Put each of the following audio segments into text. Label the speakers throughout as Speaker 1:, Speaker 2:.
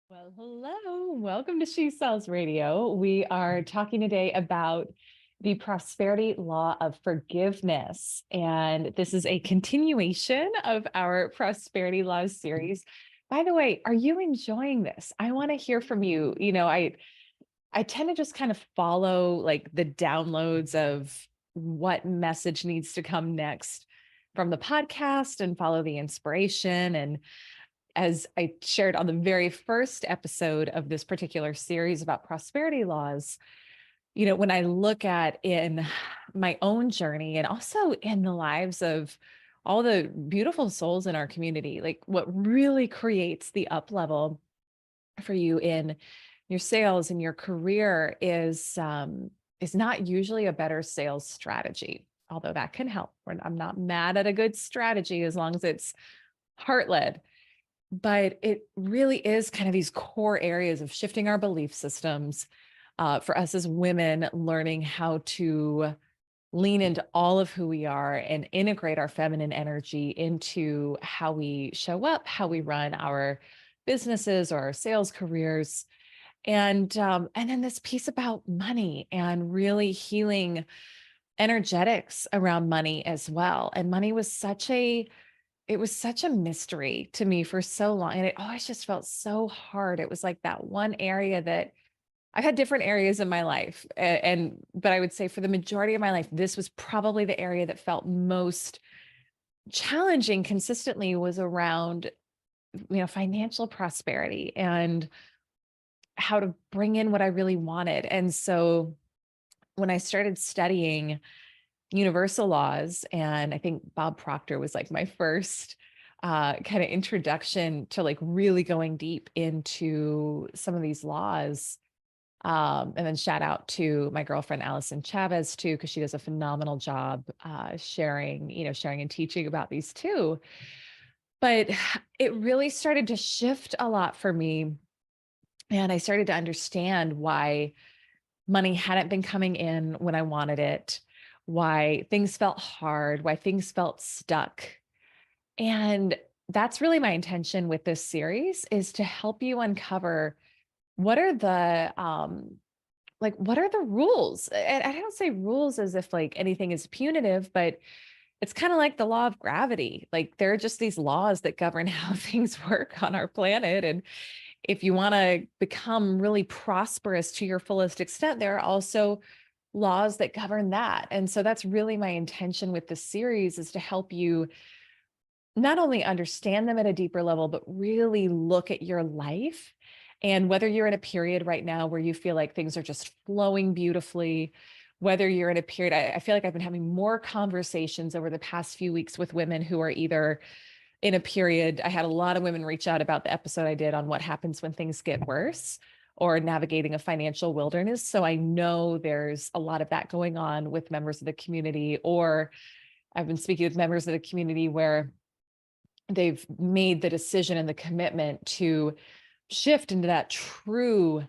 Speaker 1: Well, hello. Welcome to She Sells Radio. We are talking today about the prosperity law of forgiveness. And this is a continuation of our prosperity laws series. By the way, are you enjoying this? I want to hear from you. I tend to just kind of follow like the downloads of what message needs to come next from the podcast and follow the inspiration. And as I shared on the very first episode of this particular series about prosperity laws, when I look at in my own journey and also in the lives of all the beautiful souls in our community, like what really creates the up level for you in your sales and your career is not usually a better sales strategy, although that can help. I'm not mad at a good strategy as long as it's heart led. But it really is kind of these core areas of shifting our belief systems for us as women, learning how to lean into all of who we are and integrate our feminine energy into how we show up, how we run our businesses or our sales careers. And then this piece about money and really healing energetics around money as well. And money was it was such a mystery to me for so long. And it always just felt so hard. It was like that one area that I've had different areas in my life. But I would say for the majority of my life, this was probably the area that felt most challenging consistently was around, financial prosperity and how to bring in what I really wanted. And so when I started studying universal laws, and I think Bob Proctor was like my first kind of introduction to like really going deep into some of these laws. And then shout out to my girlfriend Allison Chavez too, because she does a phenomenal job sharing and teaching about these too. But it really started to shift a lot for me, and I started to understand why money hadn't been coming in when I wanted it, why things felt hard, why things felt stuck. And that's really my intention with this series, is to help you uncover what are the rules. And I don't say rules as if like anything is punitive, but it's kind of like the law of gravity. Like there are just these laws that govern how things work on our planet. And if you want to become really prosperous to your fullest extent, there are also laws that govern that. And so that's really my intention with this series, is to help you not only understand them at a deeper level, but really look at your life. And whether you're in a period right now where you feel like things are just flowing beautifully, whether you're in a period, I feel like I've been having more conversations over the past few weeks with women who are either in a period. I had a lot of women reach out about the episode I did on what happens when things get worse, or navigating a financial wilderness. So I know there's a lot of that going on with members of the community, or I've been speaking with members of the community where they've made the decision and the commitment to shift into that true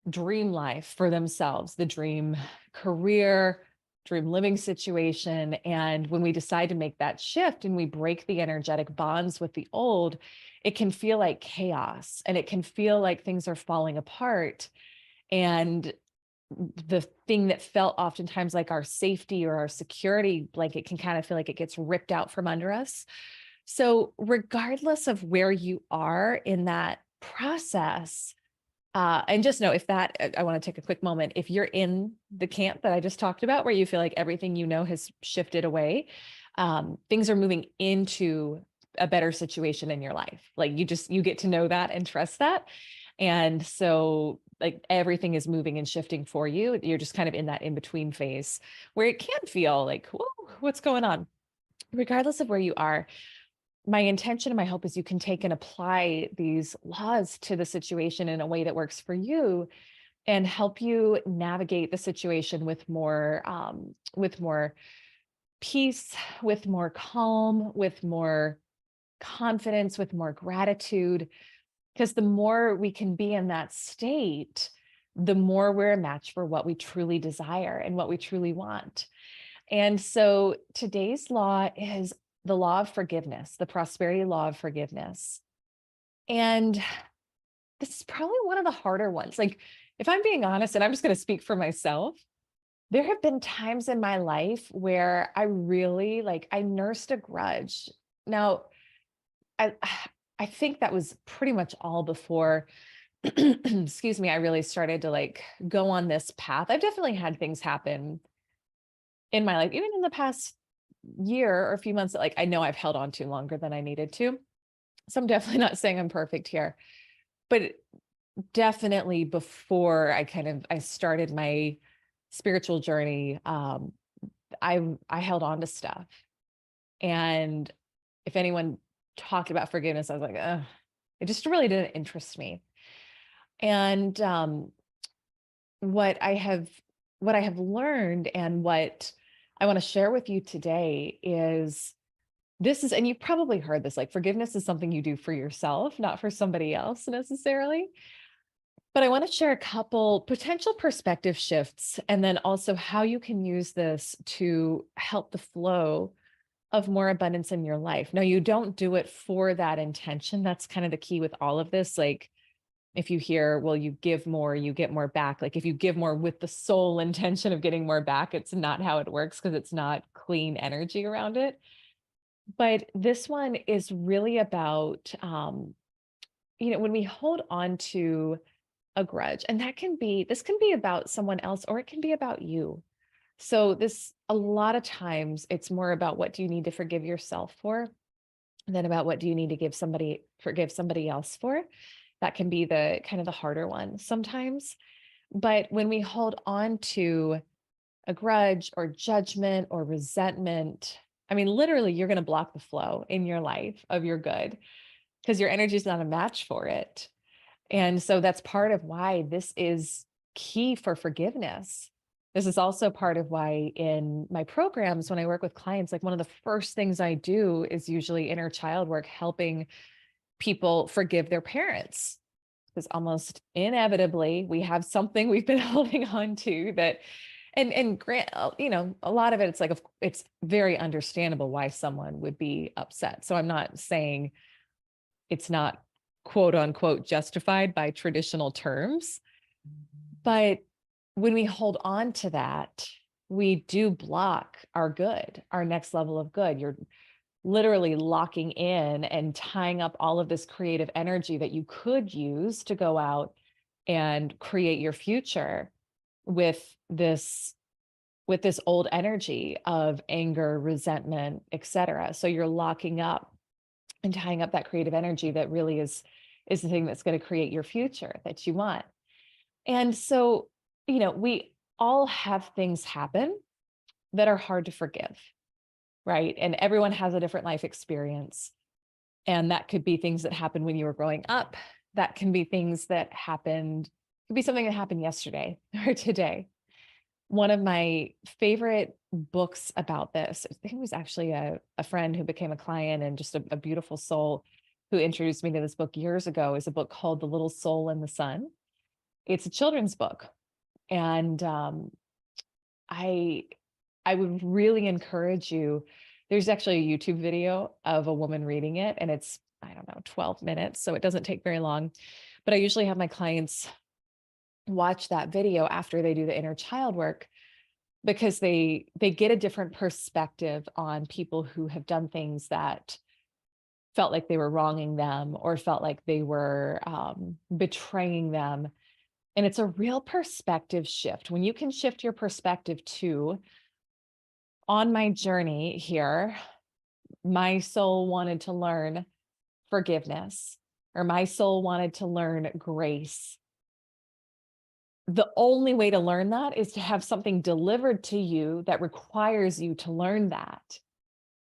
Speaker 1: dream life for themselves, the dream career, dream living situation. And when we decide to make that shift and we break the energetic bonds with the old, it can feel like chaos, and it can feel like things are falling apart. And the thing that felt oftentimes like our safety or our security blanket can kind of feel like it gets ripped out from under us. So regardless of where you are in that process, and just know, if that, I want to take a quick moment. If you're in the camp that I just talked about, where you feel like everything has shifted away, things are moving into a better situation in your life. Like you get to know that and trust that. And so like everything is moving and shifting for you. You're just kind of in that in-between phase where it can feel like, whoa, what's going on? Regardless of where you are, my intention and my hope is you can take and apply these laws to the situation in a way that works for you, and help you navigate the situation with more peace, with more calm, with more confidence, with more gratitude. Because the more we can be in that state, the more we're a match for what we truly desire and what we truly want. And so today's law is the law of forgiveness, the prosperity law of forgiveness. And this is probably one of the harder ones. Like, if I'm being honest, and I'm just going to speak for myself, there have been times in my life where I really I nursed a grudge. Now, I I think that was pretty much all before, excuse me, I really started to go on this path. I've definitely had things happen in my life, even in the past year or a few months that I know I've held on to longer than I needed to. So I'm definitely not saying I'm perfect here, but definitely before I started my spiritual journey, I held on to stuff. And if anyone talked about forgiveness, I was like, ugh, it just really didn't interest me. And what I have learned and what I want to share with you today is this is, and you've probably heard this, forgiveness is something you do for yourself, not for somebody else necessarily. But I want to share a couple potential perspective shifts, and then also how you can use this to help the flow of more abundance in your life. Now, you don't do it for that intention. That's kind of the key with all of this. If you hear, well, you give more, you get more back. If you give more with the sole intention of getting more back, it's not how it works, because it's not clean energy around it. But this one is really about, when we hold on to a grudge, and this can be about someone else, or it can be about you. So a lot of times it's more about what do you need to forgive yourself for than about what do you need to forgive somebody else for. That can be the kind of the harder one sometimes. But when we hold on to a grudge or judgment or resentment, I mean, literally, you're going to block the flow in your life of your good, because your energy is not a match for it. And so that's part of why this is key for forgiveness. This is also part of why in my programs, when I work with clients, one of the first things I do is usually inner child work, helping people forgive their parents. Because almost inevitably we have something we've been holding on to that, and grant, a lot of it, it's very understandable why someone would be upset. So I'm not saying it's not quote unquote justified by traditional terms, but when we hold on to that, we do block our good, our next level of good. You're literally locking in and tying up all of this creative energy that you could use to go out and create your future with this old energy of anger, resentment, etc. So you're locking up and tying up that creative energy that really is the thing that's going to create your future that you want. And so, we all have things happen that are hard to forgive, right? And everyone has a different life experience. And that could be things that happened when you were growing up. That can be things that happened, could be something that happened yesterday or today. One of my favorite books about this, I think it was actually a friend who became a client, and just a beautiful soul who introduced me to this book years ago, is a book called The Little Soul in the Sun. It's a children's book. And I would really encourage you. There's actually a YouTube video of a woman reading it, and it's, I don't know, 12 minutes. So it doesn't take very long. But I usually have my clients watch that video after they do the inner child work, because they get a different perspective on people who have done things that felt like they were wronging them, or felt like they were betraying them. And it's a real perspective shift. When you can shift your perspective to, on my journey here, my soul wanted to learn forgiveness, or my soul wanted to learn grace. The only way to learn that is to have something delivered to you that requires you to learn that.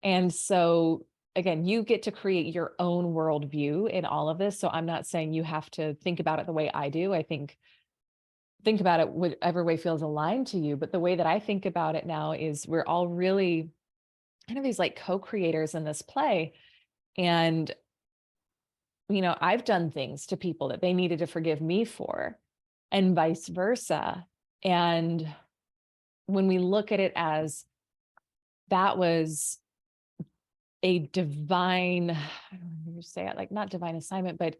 Speaker 1: And so again, you get to create your own worldview in all of this. So I'm not saying you have to think about it the way I do. I think about it whatever way feels aligned to you. But the way that I think about it now is we're all really kind of these co-creators in this play. And, I've done things to people that they needed to forgive me for, and vice versa. And when we look at it as that was a divine, I don't know how to say it, not divine assignment, but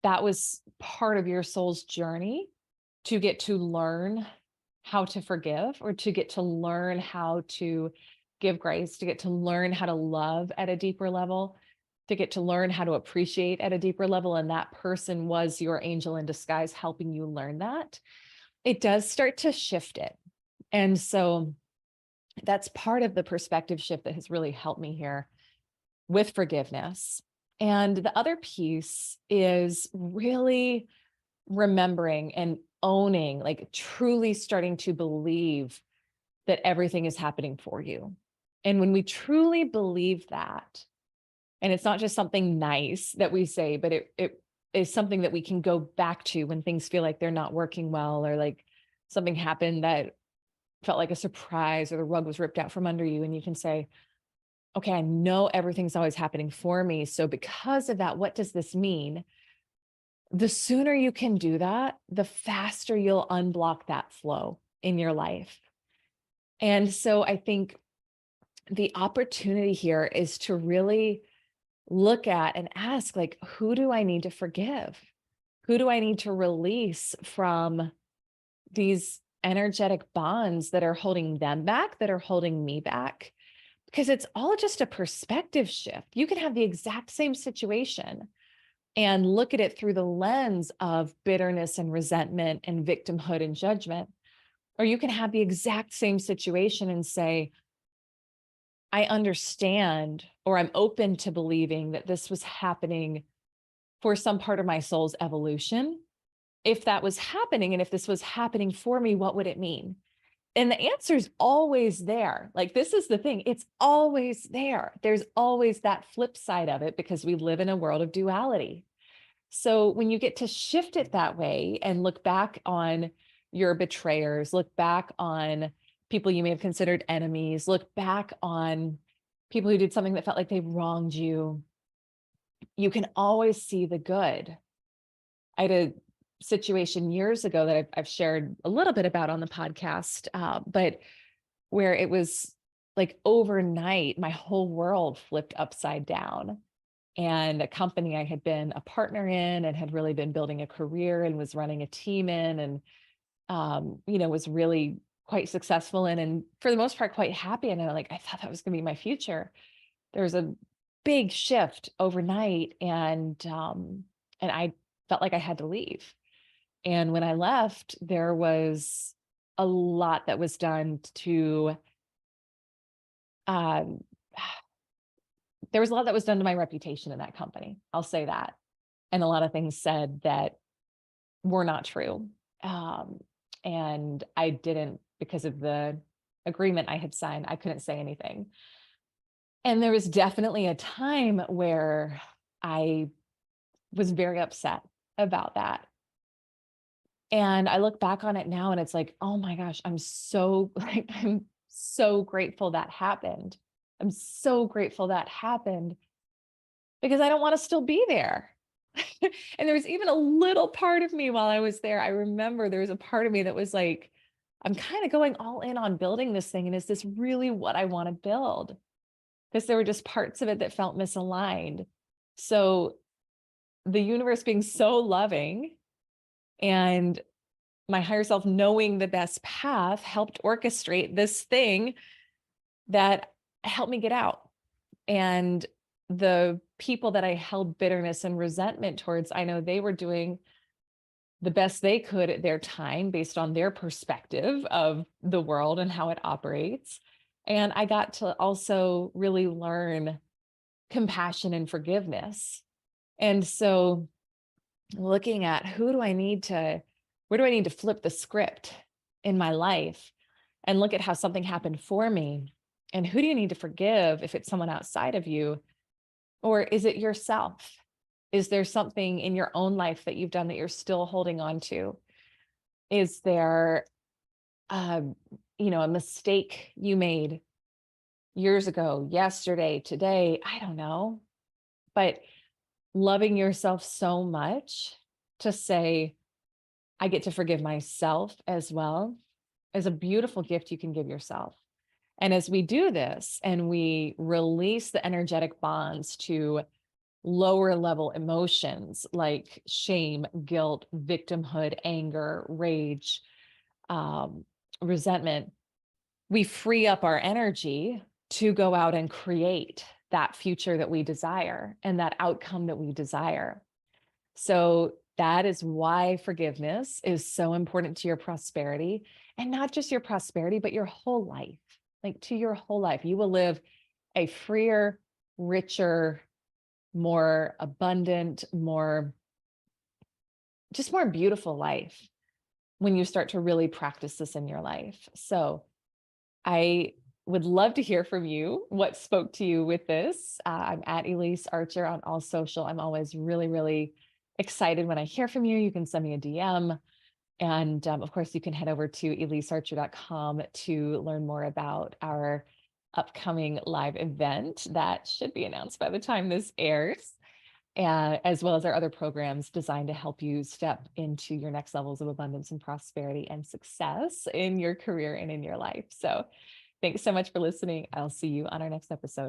Speaker 1: that was part of your soul's journey to get to learn how to forgive, or to get to learn how to give grace, to get to learn how to love at a deeper level, to get to learn how to appreciate at a deeper level. And that person was your angel in disguise, helping you learn that. It does start to shift it. And so that's part of the perspective shift that has really helped me here with forgiveness. And the other piece is really remembering and owning, like truly starting to believe that everything is happening for you. And when we truly believe that, and it's not just something nice that we say, but it is something that we can go back to when things feel like they're not working well, or like something happened that felt like a surprise, or the rug was ripped out from under you. And you can say, okay, I know everything's always happening for me. So because of that, what does this mean? The sooner you can do that, the faster you'll unblock that flow in your life. And so I think the opportunity here is to really look at and ask, like, who do I need to forgive? Who do I need to release from these energetic bonds that are holding them back, that are holding me back? Because it's all just a perspective shift. You can have the exact same situation and look at it through the lens of bitterness and resentment and victimhood and judgment. Or you can have the exact same situation and say, I understand, or I'm open to believing that this was happening for some part of my soul's evolution. If that was happening, and if this was happening for me, what would it mean? And the answer is always there. Like, this is the thing. It's always there. There's always that flip side of it, because we live in a world of duality. So when you get to shift it that way and look back on your betrayers, look back on people you may have considered enemies, look back on people who did something that felt like they wronged you, you can always see the good. I had a situation years ago that I've shared a little bit about on the podcast, but where it was like overnight, my whole world flipped upside down. And a company I had been a partner in and had really been building a career and was running a team in, and was really quite successful in, and for the most part, quite happy. And I thought that was going to be my future. There was a big shift overnight, and I felt like I had to leave. And when I left, there was a lot that was done to, there was a lot that was done to my reputation in that company. I'll say that. And a lot of things said that were not true. And I didn't, because of the agreement I had signed, I couldn't say anything. And there was definitely a time where I was very upset about that. And I look back on it now and it's like, oh my gosh, I'm so grateful that happened. I'm so grateful that happened, because I don't want to still be there. And there was even a little part of me while I was there. I remember there was a part of me that was like, I'm kind of going all in on building this thing. And is this really what I want to build? Because there were just parts of it that felt misaligned. So the universe being so loving and my higher self knowing the best path helped orchestrate this thing that helped me get out. And the people that I held bitterness and resentment towards, I know they were doing the best they could at their time based on their perspective of the world and how it operates. And I got to also really learn compassion and forgiveness. And so looking at where do I need to flip the script in my life and look at how something happened for me, and who do you need to forgive if it's someone outside of you, or is it yourself? Is there something in your own life that you've done that you're still holding on to? Is there, a mistake you made years ago, yesterday, today? I don't know. But loving yourself so much to say, I get to forgive myself as well, is a beautiful gift you can give yourself. And as we do this and we release the energetic bonds to lower level emotions like shame, guilt, victimhood, anger, rage, resentment, we free up our energy to go out and create that future that we desire and that outcome that we desire. So that is why forgiveness is so important to your prosperity, and not just your prosperity, but your whole life. Like, to your whole life, you will live a freer, richer, more abundant, more beautiful life when you start to really practice this in your life. So I would love to hear from you. What spoke to you with this? I'm at Elyse Archer on all social. I'm always really, really excited when I hear from you. You can send me a DM. And of course, you can head over to ElyseArcher.com to learn more about our upcoming live event that should be announced by the time this airs, as well as our other programs designed to help you step into your next levels of abundance and prosperity and success in your career and in your life. So thanks so much for listening. I'll see you on our next episode.